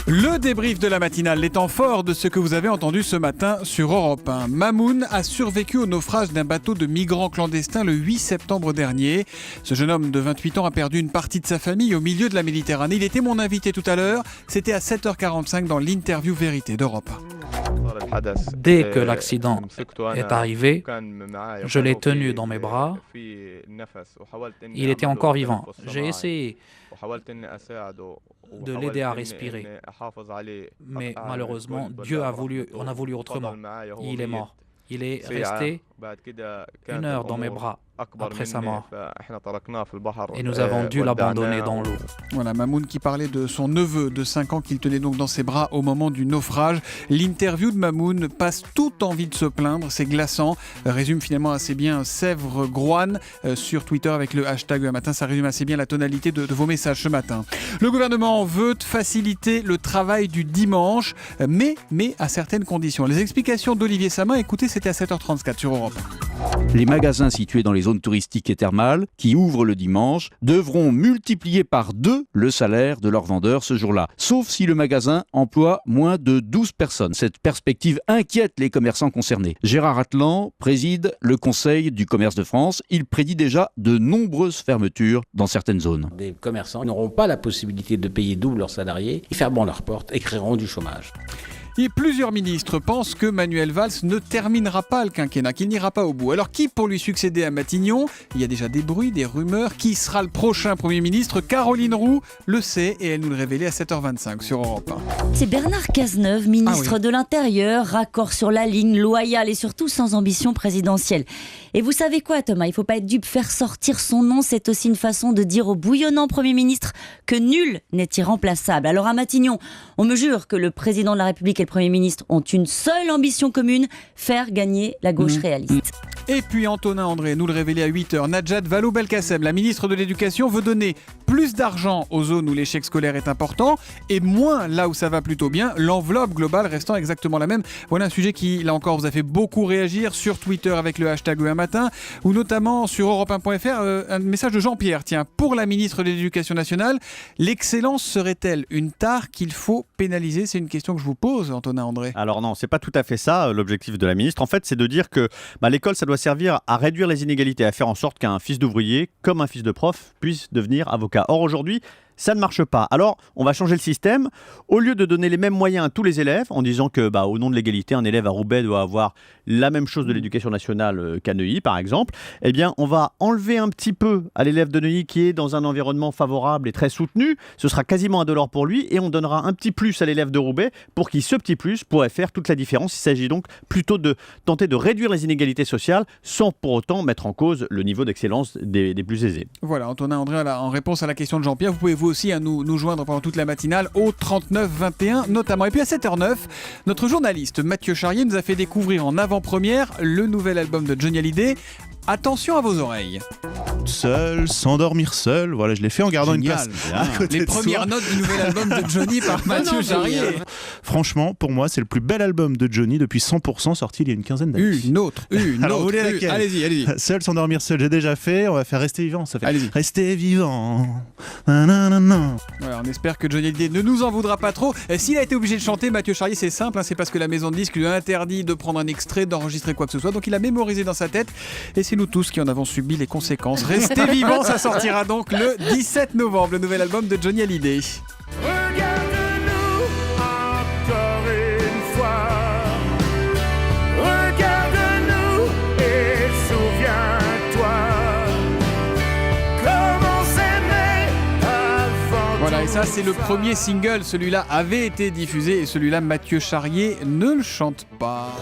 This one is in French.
Le débrief de la matinale, les temps forts de ce que vous avez entendu ce matin sur Europe 1. Mamoun a survécu au naufrage d'un bateau de migrants clandestins le 8 septembre dernier. Ce jeune homme de 28 ans a perdu une partie de sa famille au milieu de la Méditerranée. Il était mon invité tout à l'heure. C'était à 7h45 dans l'interview vérité d'Europe 1. Dès que l'accident est arrivé, je l'ai tenu dans mes bras. Il était encore vivant. J'ai essayé de l'aider à respirer. Mais malheureusement, on a voulu autrement. Il est mort. Il est resté 1 heure dans mes bras après sa mort. Et nous avons dû l'abandonner dans l'eau. Voilà, Mamoun qui parlait de son neveu de 5 ans qu'il tenait donc dans ses bras au moment du naufrage. L'interview de Mamoun passe toute envie de se plaindre, c'est glaçant. Résume finalement assez bien Sèvres Groine sur Twitter avec le hashtag un matin. Ça résume assez bien la tonalité de vos messages ce matin. Le gouvernement veut faciliter le travail du dimanche, mais à certaines conditions. Les explications d'Olivier Samin, écoutez, c'était à 7h34 sur Europe. Les magasins situés dans les zones touristiques et thermales, qui ouvrent le dimanche, devront multiplier par 2 le salaire de leurs vendeurs ce jour-là, sauf si le magasin emploie moins de 12 personnes. Cette perspective inquiète les commerçants concernés. Gérard Atlan préside le Conseil du commerce de France. Il prédit déjà de nombreuses fermetures dans certaines zones. Des commerçants n'auront pas la possibilité de payer double leurs salariés. Ils fermeront leurs portes et créeront du chômage. Et plusieurs ministres pensent que Manuel Valls ne terminera pas le quinquennat, qu'il n'ira pas au bout. Alors qui pour lui succéder à Matignon ? Il y a déjà des bruits, des rumeurs. Qui sera le prochain Premier ministre ? Caroline Roux le sait et elle nous le révélait à 7h25 sur Europe 1. C'est Bernard Cazeneuve, ministre de l'Intérieur, raccord sur la ligne, loyal et surtout sans ambition présidentielle. Et vous savez quoi Thomas ? Il ne faut pas être dupe, faire sortir son nom, c'est aussi une façon de dire au bouillonnant Premier ministre que nul n'est irremplaçable. Alors à Matignon, on me jure que le président de la République et le Premier ministre ont une seule ambition commune, faire gagner la gauche réaliste. Et puis Antonin André nous le révélait à 8h. Najat Vallaud-Belkacem, la ministre de l'Éducation, veut donner plus d'argent aux zones où l'échec scolaire est important et moins là où ça va plutôt bien, l'enveloppe globale restant exactement la même. Voilà un sujet qui, là encore, vous a fait beaucoup réagir sur Twitter avec le hashtag un matin ou notamment sur europe1.fr, un message de Jean-Pierre. Tiens, pour la ministre de l'Éducation nationale, l'excellence serait-elle une tare qu'il faut pénaliser ? C'est une question que je vous pose, Antonin André. Alors non, c'est pas tout à fait ça l'objectif de la ministre. En fait, c'est de dire que l'école, ça doit servir à réduire les inégalités, à faire en sorte qu'un fils d'ouvrier, comme un fils de prof, puisse devenir avocat. Or aujourd'hui, ça ne marche pas. Alors, on va changer le système. Au lieu de donner les mêmes moyens à tous les élèves, en disant que, au nom de l'égalité, un élève à Roubaix doit avoir la même chose de l'éducation nationale qu'à Neuilly, par exemple, eh bien, on va enlever un petit peu à l'élève de Neuilly qui est dans un environnement favorable et très soutenu. Ce sera quasiment indolore pour lui et on donnera un petit plus à l'élève de Roubaix pour qui ce petit plus pourrait faire toute la différence. Il s'agit donc plutôt de tenter de réduire les inégalités sociales sans pour autant mettre en cause le niveau d'excellence des plus aisés. Voilà, Antonin André, en réponse à la question de Jean-Pierre, vous pouvez vous aussi nous joindre pendant toute la matinale au 39 21 notamment. Et puis à 7h09, notre journaliste Mathieu Charrier nous a fait découvrir en avant-première le nouvel album de Johnny Hallyday. Attention à vos oreilles. Seul, s'endormir seul, voilà, je l'ai fait en gardant une place à côté Les de premières notes du nouvel album de Johnny par Mathieu Charrier. Franchement, pour moi, c'est le plus bel album de Johnny depuis 100% sorti il y a une quinzaine d'années. Une autre. Alors, vous voulez laquelle ? Allez-y. Seul, s'endormir seul, j'ai déjà fait, on va faire Rester vivant. Ça fait Rester vivant. Nanana. Voilà, on espère que Johnny Hallyday ne nous en voudra pas trop. S'il a été obligé de chanter, Mathieu Charrier, c'est simple, c'est parce que la maison de disques lui a interdit de prendre un extrait, d'enregistrer quoi que ce soit. Donc il a mémorisé dans sa tête. Et c'est nous tous qui en avons subi les conséquences. Restez vivants, ça sortira donc le 17 novembre, le nouvel album de Johnny Hallyday. Regarde-nous encore une fois. Regarde-nous et souviens-toi comment s'aimer avant. Voilà, et ça c'est le premier single. Celui-là avait été diffusé et celui-là, Mathieu Charrier ne le chante pas.